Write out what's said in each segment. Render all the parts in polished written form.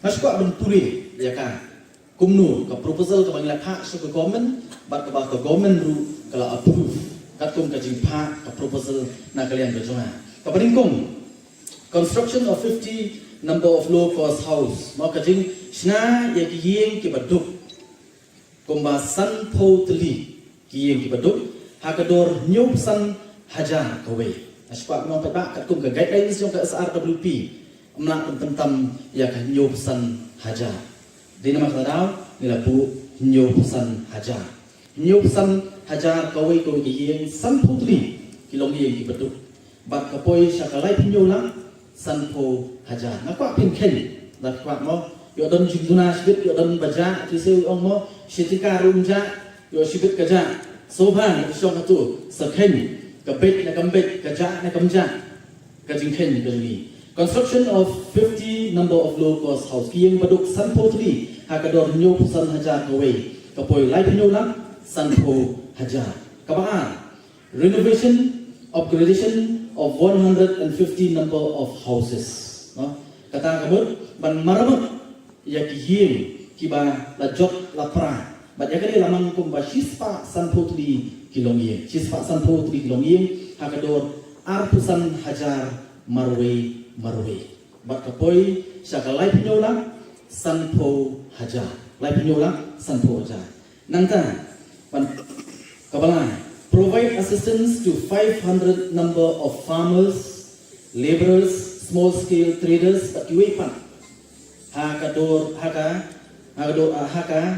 Ngaswa benturi ya kan. Kumnu ke proposal ke bangla hak ke government, bat ke government ru kalau approve katum ke jimpa ke proposal na kalian berjona. Kaparingkong construction of 50 number of low cost house. Mau kajing sna ya kiyeng ke baduk. Kumba san po teli kiyeng ke baduk. Hakador nyop san hajar kawe. Aspa mau petak katum ke guidelines yang ke SRWP. Mnak tentang ya kan nyop san hajar. Di nama kadang nila bu nyop san hajar. Nyop san hajar kawe kiyeng san po teli kilong kiyeng ke baduk. Bat kapoi syakalai pinyolang sanpo hajar. Nakwa pinken, nakwa mo. Yo don jinguna sibit, yo don baja, tiseu ong mo. Shitika rumja, yo sibit kaja. Soban, syong tu sekhen, kabet na kambet, kaja na kamja, kajingken kajini. Construction of 50 number of low cost house. Kiyeng baduk sanpo tri, hakador nyop san hajar kawe. Kapoi lai pinyolang sanpo hajar. Kabaan, renovation, upgradation of 150 number of houses. Kata kabut ban maramut ya kihim kiba lajot lapra. Bat ya kali lamang kumba shispa sanputri kilongye. Shispa sanputri kilongye hakador arpusan hajar marwe. Bat kapoi syakalai pinyolang sanpo hajar. Lai pinyolang sanpo hajar. Nangta ban kabalai provide assistance to 500 number of farmers, laborers, small-scale traders at Iwepan. Haka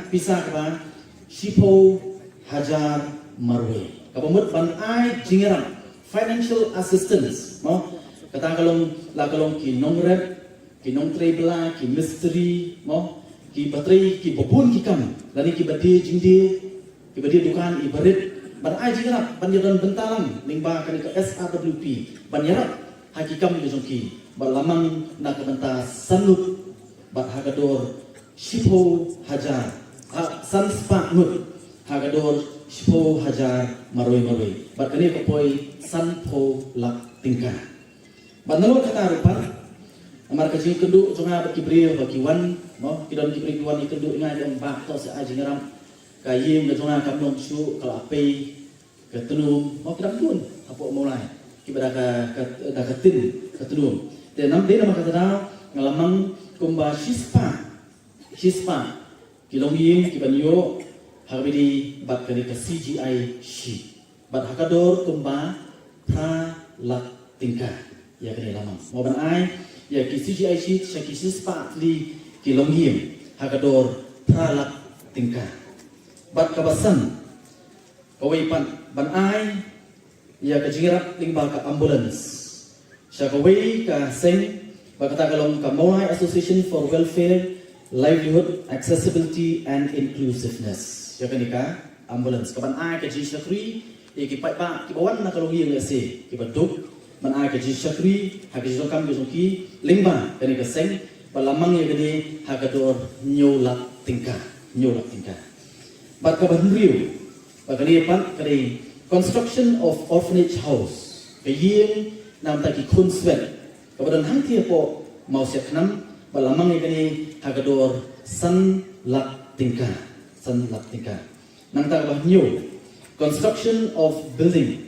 pisah kapa Shipo Hajar Marwe. Kapamut ban ai jingeram financial assistance. Mo kata kalong ki nongret, ki nongtrebla, ki mystery, mo ki bateri, ki bopun ki kam, lani ki badi jingdi, ki badi dukan ibarit. Ban aji kenap ban jalan bentalang lingba kali ke SRWP ban yarap hakikam ni jongki ban lamang nak benta sanut ban hagador shipo hajar san spa nut hagador shipo hajar maroi ban kani kopoi san po lak tingka ban nalot kata rupa amar kaji kendu jonga bakibri bakiwan mo kidon kibri kiwan ikendu ngai dong bak to se aji ngaram kayim ke jonga kamnong su kalapai ketenum mau kedap pun apa mulai kibada ka ketenum dan nam de nama kata ngalamang kumba shispa kilong ying kibanyo harbidi bat kani ka CGI shi bat hakador kumba pra lak tingka ya kani lamang mau ban ai ya ki CGI shi syaki shispa li kilong ying hakador pra lak tingka bat kabasan Kawaipan ban ai ya kajirap lingba ka ambulance sya kawai ka seng bakata kalong ka Moai Association for Welfare, Livelihood, Accessibility and Inclusiveness ya kanika ambulance ka ban ai ka jishakri ikipai ba kibawan na kalong yeng ese kibaduk ban ai ka jishakri hakijokam bizoki lingba kanika seng balamang ya gede hakador nyolak tingka bat ka banriu Pagkalipan kari construction of orphanage house kaying nam taki kunswet kabadan hangti po mau siap nam balamang kani hagador san lak tingka nang takabah new construction of building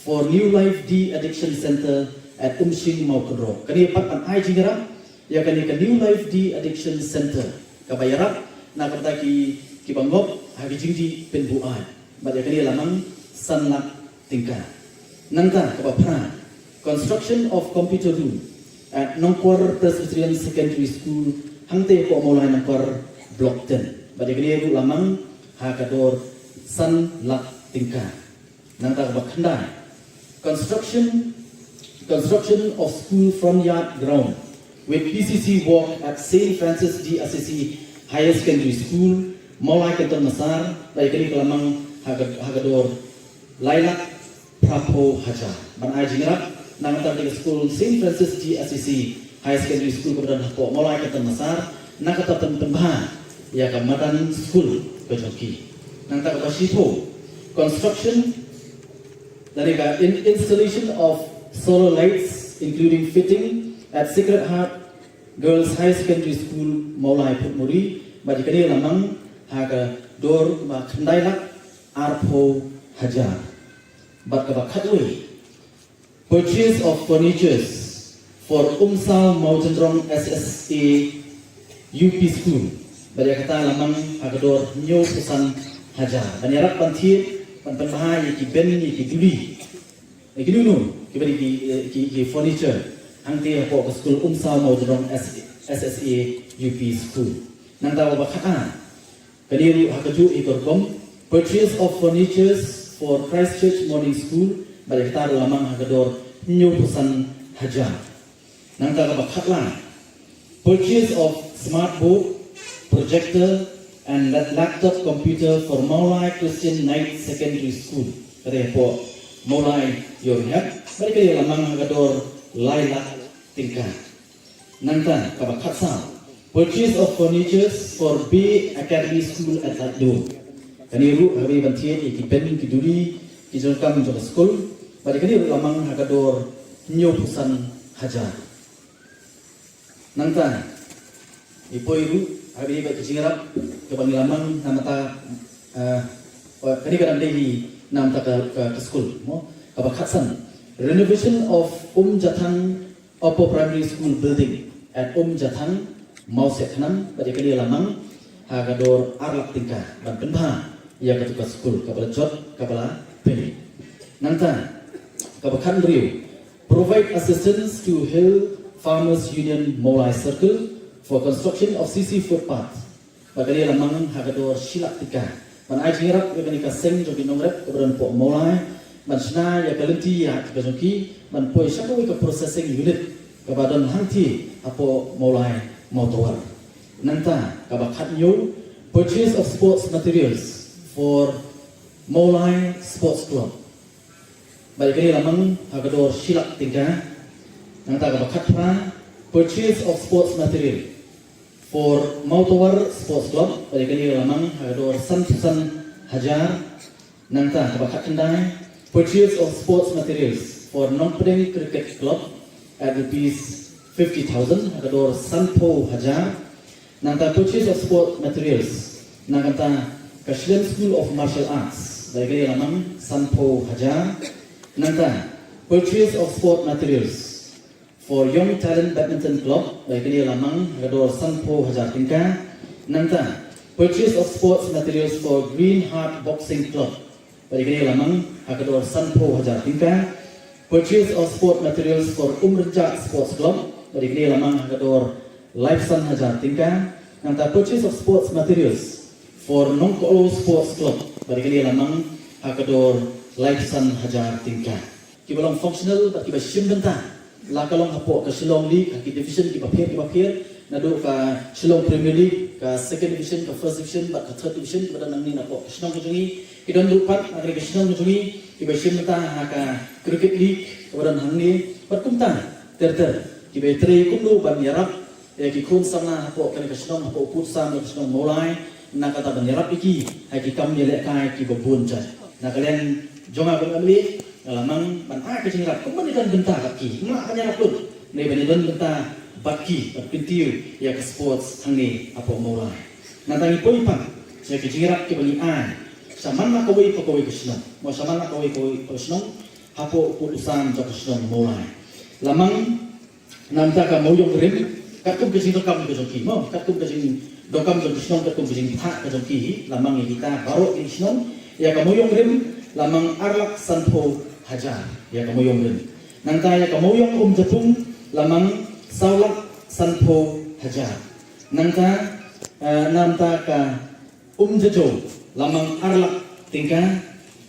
for New Life De-Addiction Center at Umshing Maukodro kani pat an ai jingara ya kani ka New Life De-Addiction Center kabayarap na kataki kibangop hagi jingdi penbuai badya kali lamang sanlak tingka nangta kabapra construction of computer room at Nongkwar Presbyterian Secondary School hangte ko mulai Nongkwar block 10 badya kali lamang hakador sanlak tingka nangta kabakanda construction of school front yard ground with PCC walk at St. Francis de Assisi Higher Secondary School mulai kenton besar dari kini kelamang hagador lailak prapo haja ban aji ngerap nang tadi school St. Francis de Assisi High Secondary School kemudian hapo mulai kenton besar nak kata tembah ya kamadan school kejoki nang tak basipo construction dari installation of solar lights including fitting at Sacred Heart Girls High Secondary School Maulai Putmuri bagi kini lamang haga dor ba khandai lak arpo hajar bat ka khatwe purchase of furnitures for Umsal Maujendrong SSA UP School bagi kata lamang haga dor nyo pesan hajar banyarap pantir pan bahaya ki ben ni ki duli ki dulu ki bari ki furniture angti po school Umsal Maujendrong SSA UP School nang tahu bakha kadiri hakaju ikorkom purchase of furnitures for Christchurch Morning School bagi kita lamang hakador new pesan hajar nang tahu bakha purchase of smart book projector and laptop computer for Maulai Christian Night Secondary School kadiri po Maulai yorhat bagi kita lamang hakador laila tingkah nanta kabakhatsa purchase of furnitures for B Academy School at Laddo kaniru hari bantian ki ben ki duri ki jongkam jong school bagi kaniru lamang hakador nyo pesan hajar nanta ipoiru hari ba kijingarap ke lamang namata kani kadang dei namta ka school mo kabakhatsan renovation of Jatang Upper Primary School building at Jatang Mausekhanam bagi kali lamang hagador arlak tingkah ban penha ia ketuka school kapala jot kapala peli nanta kabakhan riu provide assistance to Hill Farmers Union Maulai Circle for construction of CC footpath bagi lamang hagador silak tingkah ban ajirap bagi kaseng jogi nongrep keberan po Maulai ban sna ya kalenti ya kajoki ban poi sakoi ka processing unit kabadan hangti apo Maulai motor nanta kabakhat nyo purchase of sports materials for Maulai Sports Club bagi kini lamang hagador silak tingkah nanta kabakhat pra purchase of sports material for Mautawar Sports Club bagi kini lamang hagador santusan hajar nanta kabakhat kendai purchase of sports materials for non-playing cricket club at rupees 50,000 hagador sanpo hajar nanta purchase of sport materials nanganta Kashlen School of Martial Arts bagi lamang sanpo hajar nanta purchase of sport materials for Young Talent Badminton Club bagi lamang hagador sanpo hajar tingkah nanta purchase of sports materials for Green Heart Boxing Club bagi lamang hagador sanpo hajar tingkah purchase of sport materials for Umrejak Sports Club bagi lamang hagador Lifesan hajar tingkah nanta purchase of sports materials for Nongkolo Sports Club bagi lamang hagador Lifesan hajar tingkah kibalong functional bat kiba simbenta la kalong hapo ka Shillong League ki division ki papir nado ka Shillong Premier League ka second division ka first division bat ka third division pada nang ni napo Shillong kujungi idon dupat agri Shillong kujungi kiba simbenta ka cricket league pada nang ni bat kumta ter kiba tre kumlu ban yarap ki kun sana hapo kan ka Shillong hapo putsam ka Shillong Maulai na kata ban yarap iki ki kam ni lek kai ki babun ja na kalian jonga ban amli lamang ban a ka jingrap kum ban dan benta ki ma hanya rapun nei ban dan benta baki pintiu ya ke sports hangi apo Maulai nantangi poipan saya ke jingrap ke bani a saman na kawai pa kawai Krishna mo saman na kawai Krishna hapo urusan sa Krishna Maulai lamang namta ka moyong rim katum ke sing dokam ke joki mo katum ke sing dokam ke Krishna katum ke sing tha ke joki lamang kita baro Krishna ya ka moyong rim lamang arlak sanpo hajar ya ka moyong rim nanta ya ka moyong jatung lamang saulak sanpo hajar nanta namta ka jajo lamang arlak tingkah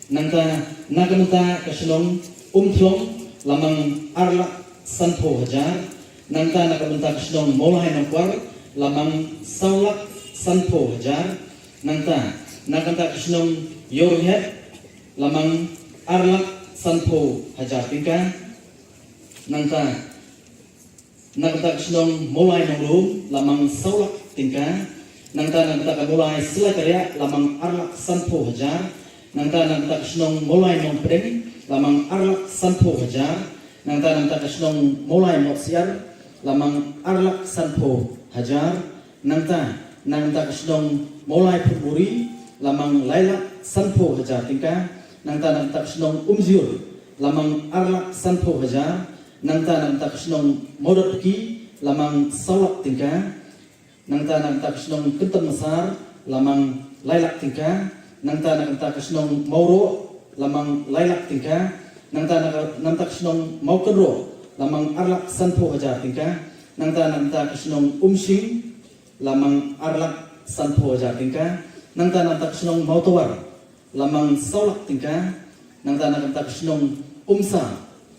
nanta nagamta ka Shillong thlong lamang arlak sanpo hajar nanta nagamta ka Shillong Maulai Nongkwar lamang saulak sanpo hajar nanta nagamta ka Shillong Yorhet lamang arlak sanpo hajar tingkah nanta nagamta ka Shillong Maulai Nongrum lamang saulak tingkah nangta ka Maulai Selakaria lamang arlak sanpo hajar nangta ka Shillong Maulai Nongpedeng lamang arlak sanpo hajar nangta ka Shillong Maulai Moksiar lamang arlak sanpo hajar nangta kasnong molai puri lamang lailak sanpo hajar tingka nangta kasnong umziur lamang arlak sanpo hajar nangta kasnong modot ki lamang salak tingka nangta kasnong kentan masar lamang lailak tingka nangta kasnong mauro lamang lailak tingka nangta kasnong maukenro lamang arlak sanpo hajar tingka nangta kasnong umsing lamang arlak sanpo hajar tingka nangta kasnong mautawar lamang saulak tingka nangta kasnong umsa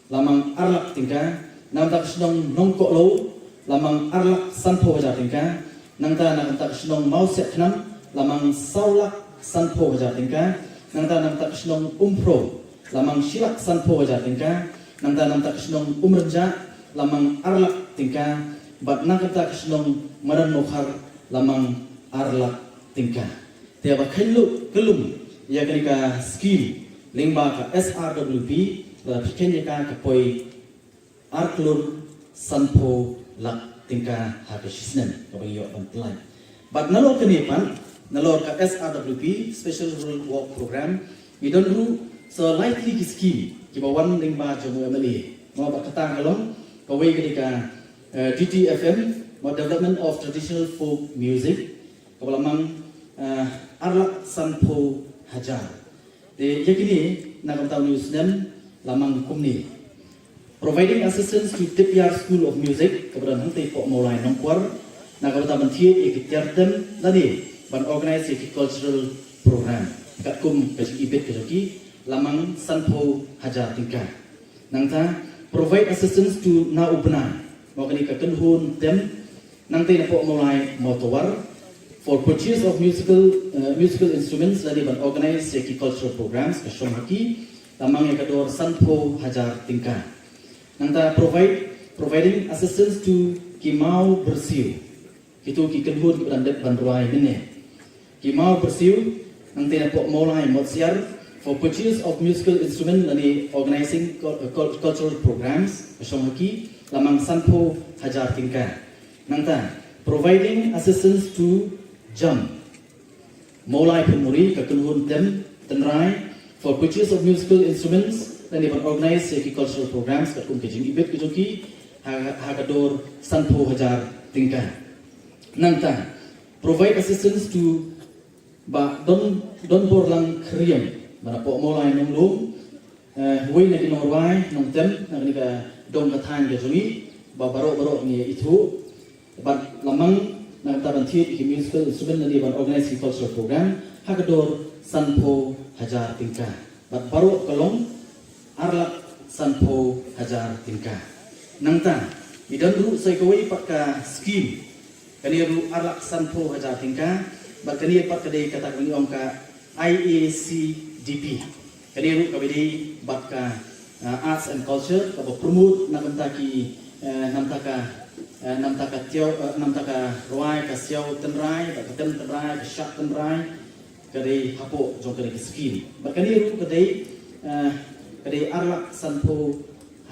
lamang arlak tingka nangta kasnong nongkoklo lamang arlak sanpo hajar tingka nangta kasnong mausek khnam lamang saulak sanpo hajar tingka nangta kasnong umpro lamang silak sanpo hajar tingka nangta kasnong umrja lamang arlak tingka bat nangta kasnong maran mokhar lamang arlak tingka tiaba khainlu kelum ya kenika skill lingba ka SRWP la pikenya ka kapoi arklur sanpo lak tingka hakisnen kabayo pantlai bat nalo kenipan nalo ka SRWP Special Rural Work Program idonru so likely skill kibawan lingba jomo emeli mo ba katang kalong kawai kenika DTFM mo Development of Traditional Folk Music kabalamang arlak sanpo hajar de yakini nakam taw news nem lamang kumni providing assistance to Tipyar School of Music kepada hangte po molai nongkwar nakam taw banthie ikityartem lani ban organize cultural program katkum kajik ibet kajiki lamang sanpo hajar tingka nangta provide assistance to na ubna mo kani kakenhun tem nangte na po molai motowar for purchase of musical instruments ladi ban organize cultural programs kasyong haki lamang ekador sanpo hajar tingka nangta providing assistance to kimau bersiu itu kikenhun kibandet bandruai mene kimau bersiu nangte na po molai motsiar for purchase of musical instrument ladi organizing cultural programs kasyong haki lamang sanpo hajar tingka nangta providing assistance to jam molai pemuri kakenhun tem tenrai for purchase of musical instruments dan dipan organize cultural programs kakum kejing ibet kejoki hagador sanpo hajar tingka nangta provide assistance to ba don borlang kriam mana po molai nonglung huai na kinorwai nong tem nangnika dong kathan kejoki ba baro ni itu ba lamang nangta banthie ki musical instrument nani ban organize cultural program hagador sanpo hajar tingka bat baru kalong arlak sanpo hajar tingka nangta idandru saikawai pakka scheme kaniru arlak sanpo hajar tingka bat kani pat kadai kata kani omka IACDP kaniru kabidi batka arts and culture ka promote namtaka tiaw namtaka roai ka siaw tenrai ka tem tenrai ka syak tenrai kadai hapo jong kadai skill bakani ru kadai arlak sanpo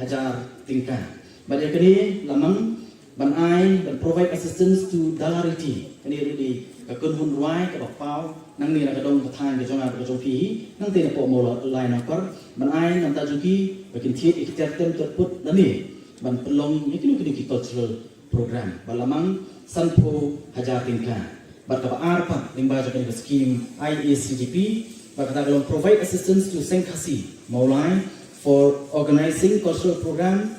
hajar tingka badai kani lamang banai dan provide assistance to dalariti kani ru di ka kunhun roai ka pau nang ni na kadong pathan ka jonga ka jongpi nang te na po mo lai na kar banai namta juki bakin thiet ikitertem terput nani ban pelong ikini kini cultural program balamang sanpo hajar tingka barka arpa lingba jakan scheme IACDP barka dalam provide assistance to Sengkasi Maulai for organizing cultural program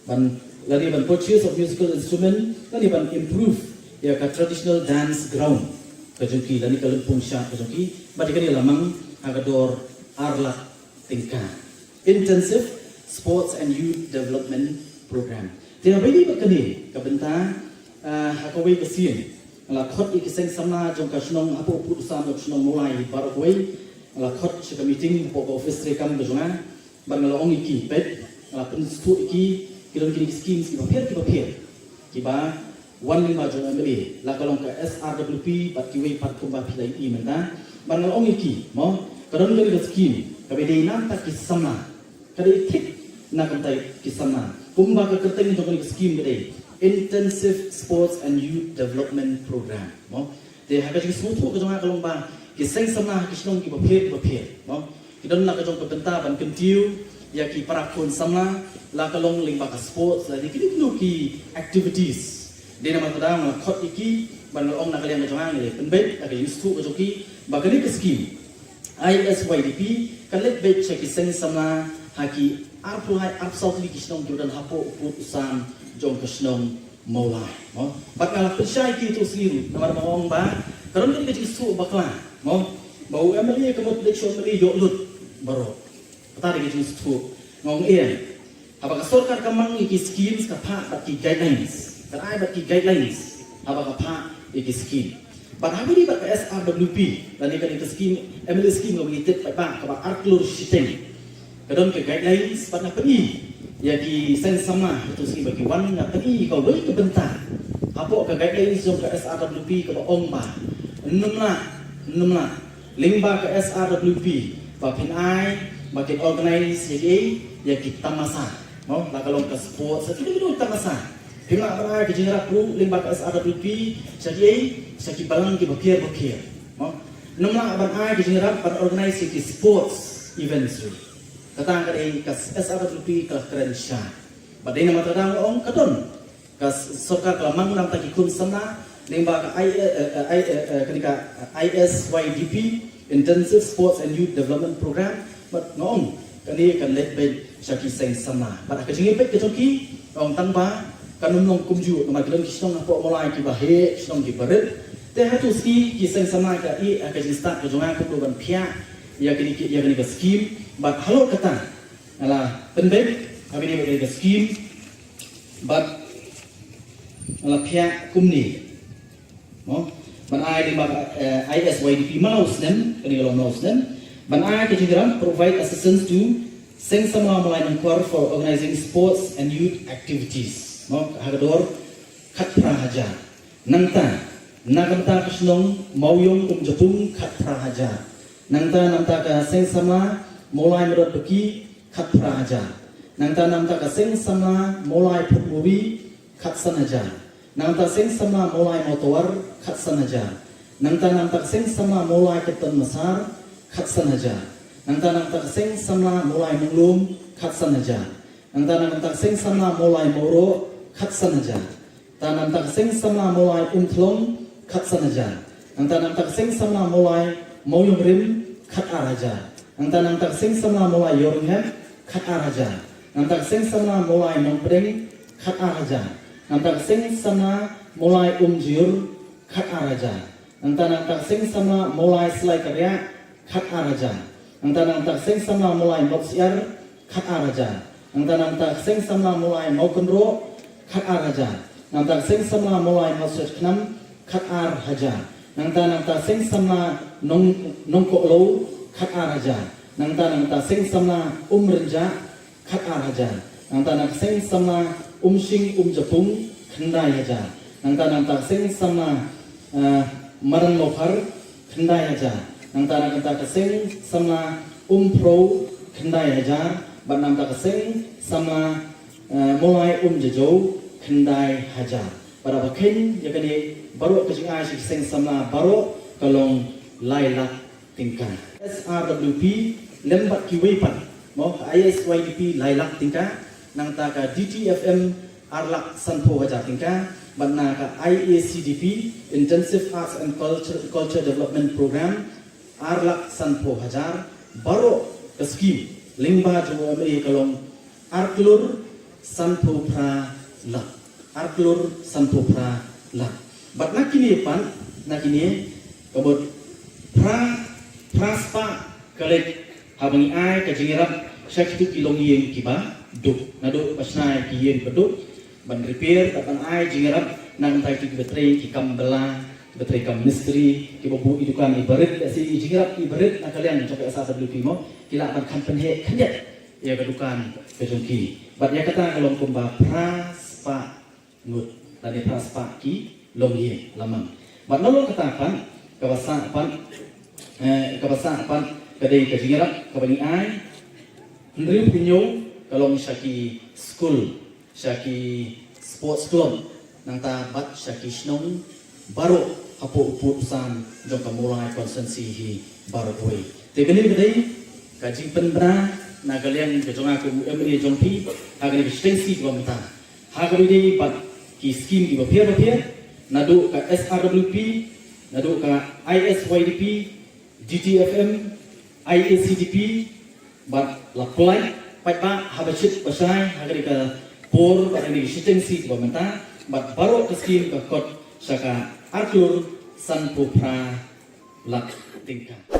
ban lari ban purchase of musical instrument lari ban improve ya ka traditional dance ground kajungki lani kalumpung sya kajungki badikani lamang agador arlak tingka intensive sports and youth development program dia bagi bakani kabenta hakawai kasien ala khot ikiseng samna jong kasnong apo putusan kasnong mulai baroi ala khot chika meeting po office rekam bejonga bangala ong iki pet ala penstu iki kilon kini schemes ki papier kiba one lima jong ameli la kalong ka SRWP pat kiwei pat kumba pilai i menta bangala ong iki mo kadon kali scheme kabede nam tak kisamna kadai tik na kantai kisamna kumba ka kerteng jong kini scheme gede Intensive Sports and Youth Development Program. They have a smooth to Kalomba, Kiseng Sama, Kishnon, Kipa, Kidon Lakajong Penta, and Kentiu, Yaki Parakun Sama, Lakalong Limbaka Sports, like the activities. They never down a Kotiki, but on Nakalian Joang, and bed, like a used to Ojoki, Bakanika scheme. ISYDP, Kalet Bed Check Kiseng Sama, Haki, Arpuhai, Absolutely Kishnon, Jordan Hapo, Usam, John Kishnon, Molai. But kalau percaya itu sendiri, nama orang bah, kalau ni kita isu bakla, bau Emily kemudian election Emily yoklut baru, tadi kita isu ngong apakah sorkar kamang iki schemes kapha baki guidelines, kerai baki guidelines, apakah kapha iki scheme. But apa ni baki SRWP, dan ini kan itu scheme Emily scheme ngong itu kapha arklur shitting, kadang ke guidelines, pada apa ni? Yaki sen sama itu sih bagi wan nak pergi kau boleh kebentar. Apa ke guidelines jom ke SRWP ke ong ba. Enam limba ke SRWP bapin ai bagi organize yaki tamasa. Lah kalau ke sport itu tamasa. Hingga apa ke jenera kru limba ke SRWP jadi balang ke bakir. Enam aban ai ke jenera bar organize yaki sports events. Katang kadai kas SRWP kelas keren syah. Badai nama terdang ong kadon. Kas sokar kelamang nam taki kun sana limba ketika ISYDP Intensive Sports and Youth Development Program. But ngong kani kan let bed syaki seng sama. Pada kejengin bed kejoki ong tangba kanun nong kumju nama kelon kisong apa mulai kibahe kisong kibaret. Teh hatu ski kiseng sama ka kejeng start kejongan kebulan pihak ya kini ke scheme. But halo kata, ala penbeb, kami ni berada scheme, but ala pihak kumni, ban ai di ISYDP maus nem, kini kalau maus nem, ban ai kejujuran provide assistance to seng sama mulai mengkuar for organizing sports and youth activities, hagador kat prahaja, nangta kesnong mauyong jepung kat prahaja, nangta ka seng sama mulai merot beki kat prahaja. Nangta ka seng sama mulai putmuwi kat sanaja. Nangta seng sama mulai motor kat sanaja. Nangta seng sama mulai keton masar kat sanaja. Nangta seng sama mulai menglum kat sanaja. Nangta seng sama mulai moro kat sanaja. Nangta seng sama mulai umtlong kat sanaja. Nangta seng sama mulai moyong rim kat araja. Nangta seng sama mulai yornghet kat araja. Nangta seng sama mulai nongpreng kat araja. Nangta seng sama mulai umjur kat araja. Nangta seng sama mulai selai karya kat araja. Nangta seng sama mulai motsiar kat araja. Nangta seng sama mulai maukenro kat araja. Nangta seng sama mulai motsut knam kat araja. Nangta seng sama nongkolo kat araja. Nangta seng sama renja kat araja. Nangta seng sama sing jepung kendai aja. Nangta seng sama maran lokar kendai aja. Nangta seng sama pro kendai aja. Bat nangta seng sama mulai jejau kendai aja. Pada bakin ya kini baru kejingai seng sama baru kalong lailak tingkah. SRWP lembat kiwepan mau ISYDP lailak tingkah nang taka DTFM arlak sanpo hajar tingkah banna ka IACDP Intensive Arts and Culture Development Program arlak sanpo hajar baru ke scheme limba jawa me kalong arklur sanpo pra lak arklur sanpo pra lak bat nakini pan nakini kabut Praspa kalek habang ai kajingirap syaktu kilong yeng kiba duk nado pasnai kiyen peduk ban repair tapan ai jingirap nang tai ki betre ki kambela betre kam misteri ki bobu idukan ibarat si jingirap ibarat nak kalian coba asa WP mo kila ban company kanjet ya kedukan kejungki bat ya kata kalau kumba praspa ngut tadi praspa ki long ye lamang bat nolong katakan kawasan kadai kajingerap kabani ai ndriu pinyo kalong syaki school syaki sports club nang ta bat syakishnong baro hapo upusan jong kamulai konsensi hi baro koi te kini kedai kaji penbra nagalian kejong aku MA jong pi agani extensi ko mata hagami di bat ki scheme ki bapia nadu ka SRWP nadu ka ISYDP DTFM IACDP bat laplai pai ba habachit basai hagari ka por agani extensi ko mata bat baro ka scheme ka kot saka Arthur Sanpupra lak tingkah